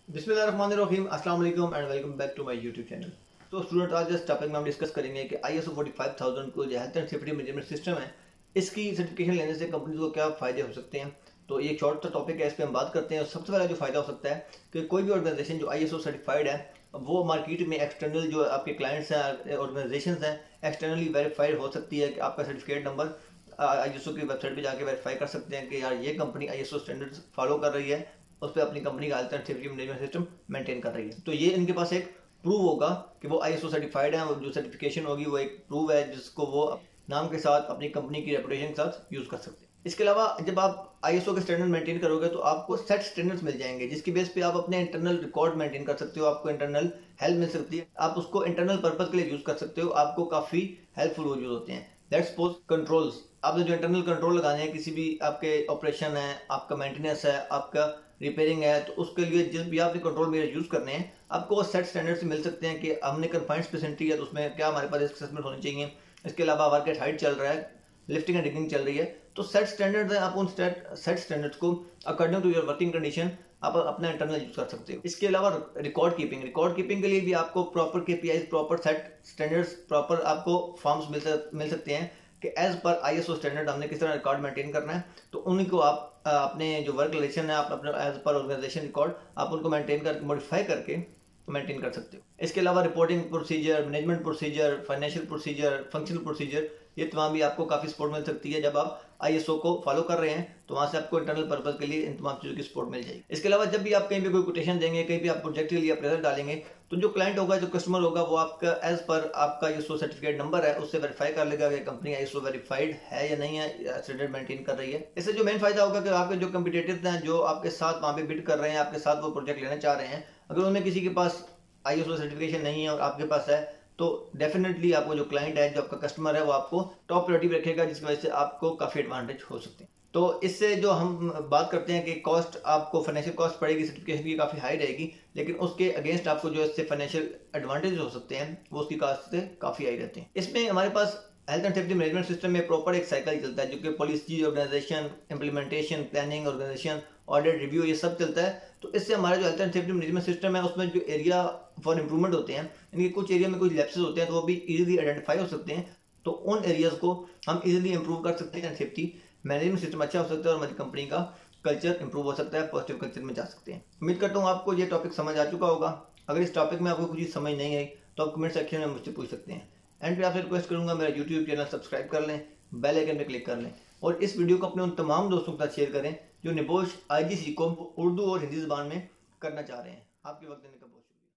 बिस्मिल्लाहिर्रहमानिर्रहीम, अस्सलाम वालेकुम and welcome back to my YouTube channel. तो स्टूडेंट, आज इस टॉपिक में हम डिस्कस करेंगे कि ISO 45000 को जो health and safety management system है, इसकी सर्टिफिकेशन लेने से कंपनी को क्या फ़ायदे हो सकते हैं। तो ये एक शॉर्ट सा टॉपिक है, इस पर हम बात करते हैं। और सबसे पहला जो फ़ायदा हो सकता है कि कोई भी ऑर्गेनाइजेशन जो ISO सर्टिफाइड है, वो मार्केट में एक्सटर्नल जो आपके क्लाइंट्स हैं, ऑर्गेनाइजेशन हैं, एक्सटर्नली वेरीफाइड हो सकती है कि आपका सर्टिफिकेट नंबर ISO की वेबसाइट पे जाके वेरीफाई कर सकते हैं कि यार ये कंपनी ISO स्टैंडर्ड्स फॉलो कर रही है, उस पर अपनी कंपनी का health and safety management system maintain कर रही है। तो ये इनके पास एक प्रूव होगा कि वो ISO सर्टिफाइड है, और जो सर्टिफिकेशन होगी वो एक प्रूव है जिसको वो नाम के साथ अपनी कंपनी की रेपुटेशन के साथ यूज कर सकते हैं। इसके अलावा जब आप ISO के स्टैंडर्ड मेंटेन करोगे तो आपको सेट स्टैंडर्ड्स मिल जाएंगे, जिसकी बेस पे आप अपने इंटरनल रिकॉर्ड मेंटेन कर सकते हो, आपको इंटरनल हेल्प मिल सकती है, आप उसको इंटरनल पर्पज के लिए यूज कर सकते हो, आपको काफी हेल्पफुल वो यूज होते हैं। लेट्स सपोज कंट्रोल्स, आपने जो इंटरनल कंट्रोल लगाने हैं किसी भी आपके ऑपरेशन है, आपका मेंटेनेंस है, आपका रिपेयरिंग है, तो उसके लिए जिस भी आपने कंट्रोल मेजर यूज करने हैं, आपको सेट स्टैंडर्ड से मिल सकते हैं कि हमने कन्फाइंड स्पेस एंट्री है तो उसमें क्या हमारे पास असेसमेंट होनी चाहिए। इसके अलावा वर्क हाइट चल रहा है, लिफ्टिंग एंड डिगिंग चल रही है, तो सेट स्टैंडर्ड्स है, आप उन सेट स्टैंडर्ड्स को according to your working condition आप अपना इंटरनल यूज कर सकते हो। इसके अलावा रिकॉर्ड कीपिंग के लिए भी आपको proper KPIs, proper set standards, proper आपको फॉर्म्स मिल सकते हैं कि एज पर ISO स्टैंडर्ड हमने किस तरह रिकॉर्ड मेंटेन करना है। तो उन्हीं को आप अपने जो वर्क रिलेशन है, आप अपने एज पर ऑर्गेनाइजेशन रिकॉर्ड आप उनको मेंटेन करके मॉडिफाई करके मेंटेन कर सकते हो। इसके अलावा reporting procedure, management procedure, financial procedure, functional procedure, ये तमाम भी आपको काफ़ी सपोर्ट मिल सकती है। जब आप ISO को फॉलो कर रहे हैं तो वहाँ से आपको इंटरनल पर्पज के लिए इन तमाम चीज़ों की सपोर्ट मिल जाएगी। इसके अलावा जब भी आप कहीं भी कोई कोटेशन देंगे, कहीं भी आप प्रोजेक्ट के लिए अप्रेजल डालेंगे, तो जो क्लाइंट होगा, जो कस्टमर होगा, वो आपका एज पर आपका ISO सर्टिफिकेट नंबर है उससे वेरीफाई कर लेगा कि कंपनी ISO वेरीफाइड है या नहीं है, स्टैंडर्ड मेंटेन कर रही है। इससे जो मेन फायदा होगा कि आपके जो कम्पिटिटिव हैं, जो आपके साथ वहाँ पे बिड कर रहे हैं, आपके साथ वो प्रोजेक्ट लेना चाह रहे हैं, अगर उनमें किसी के पास ISO सर्टिफिकेशन नहीं है और आपके पास है, तो डेफिनेटली आपको जो क्लाइंट है, जो आपका कस्टमर है, वो आपको टॉप प्रायोरिटी रखेगा, जिसकी वजह से आपको काफ़ी एडवांटेज हो सकते हैं। तो इससे जो हम बात करते हैं कि कॉस्ट, आपको फाइनेंशियल कॉस्ट पड़ेगी सर्टिफिकेशन की, काफ़ी हाई रहेगी, लेकिन उसके अगेंस्ट आपको जो इससे फाइनेंशियल एडवांटेज हो सकते हैं वो उसकी कॉस्ट से काफ़ी हाई रहते हैं। इसमें हमारे पास health and safety management system में प्रॉपर एक साइकिल चलता है, जो कि policy, organisation, implementation, planning, organisation, audit, review, ये सब चलता है। तो इससे हमारा जो health and safety management system है, उसमें जो एरिया फॉर इंप्रूवमेंट होते हैं, इनके कुछ एरिया में कुछ लैप्सेस होते हैं, तो वो भी इजीली आइडेंटिफाई हो सकते हैं। तो उन एरियाज को हम इजीली इंप्रूव कर सकते हैं, सेफ्टी मैनेजमेंट सिस्टम अच्छा हो सकता है और हमारी कंपनी का कल्चर इंप्रूव हो सकता है, पॉजिटिव कल्चर में जा सकते हैं। उम्मीद करता हूँ आपको ये टॉपिक समझ आ चुका होगा। अगर इस टॉपिक में आपको कुछ चीज़ समझ नहीं आई तो आप कमेंट सेक्शन में मुझसे पूछ सकते हैं। एंड पे आपसे रिक्वेस्ट करूंगा, मेरा यूट्यूब चैनल सब्सक्राइब कर लें, बेल आइकन पे क्लिक कर लें, और इस वीडियो को अपने उन तमाम दोस्तों के साथ शेयर करें जो निबोश IGC को उर्दू और हिंदी ज़बान में करना चाह रहे हैं। आपके वक्त देने का बहुत शुक्रिया।